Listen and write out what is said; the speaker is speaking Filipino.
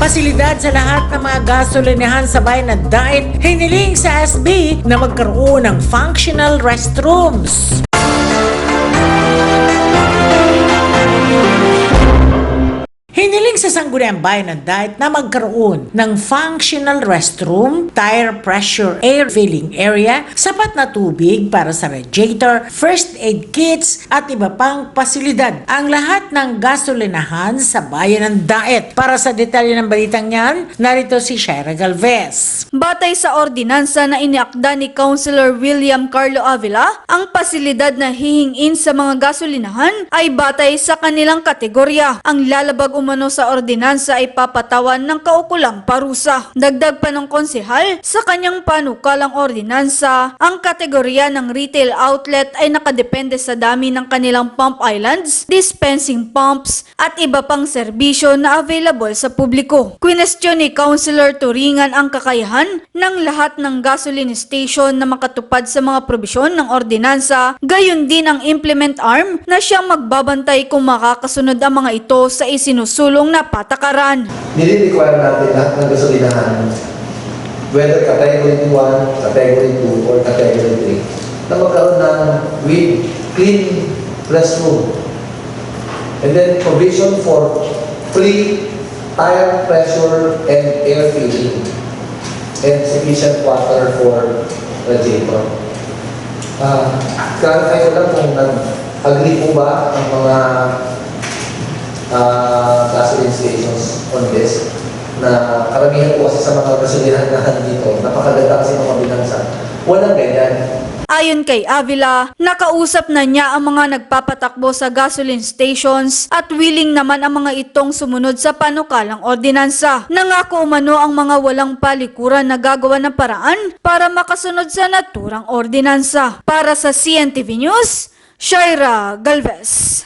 pasilidad sa lahat ng mga gasolinahan sa bayan ng Daet, hiniling sa SB na magkaroon ng functional restrooms. Hiniling sa Sangguniang Bayan ng Daet na magkaroon ng functional restroom, tire pressure air filling area, sapat na tubig para sa radiator, first aid kits at iba pang pasilidad ang lahat ng gasolinahan sa Bayan ng Daet. Para sa detalye ng balitang yan, narito si Shaira Galvez. Batay sa ordinansa na iniakda ni Councilor William Carlo Avila, ang pasilidad na hihingin sa mga gasolinahan ay batay sa kanilang kategorya. Ang lalabag umano sa ordinansa ay papatawan ng kaukulang parusa. Dagdag pa ng konsehal, sa kanyang panukalang ordinansa, ang kategorya ng retail outlet ay nakadepende sa dami ng kanilang pump islands, dispensing pumps, at iba pang serbisyo na available sa publiko. Kwinestyon ni Councilor Turingan ang kakayahan ng lahat ng gasoline station na makatupad sa mga probisyon ng ordinansa, gayon din ang implement arm na siyang magbabantay kung makakasunod ang mga ito sa isinusulong na patakaran. Nire-require natin lahat ng gasolinahan, whether category 1, category 2, or category 3, na magkaroon ng with clean restroom. And then provision for free tire pressure and air filling and sufficient water for radiator. Clarify ko lang kung nag-agree po ba ang mga gasoline stations on this, na karamihan po kasi sa mga gasolinahan dito, napakaganda kasi ng kabinansa. Walang ganyan. Ayon kay Avila, nakausap na niya ang mga nagpapatakbo sa gasoline stations at willing naman ang mga itong sumunod sa panukalang ordinansa. Nangako umano ang mga walang palikuran na gagawa ng paraan para makasunod sa naturang ordinansa. Para sa CNTV News, Shaira Galvez.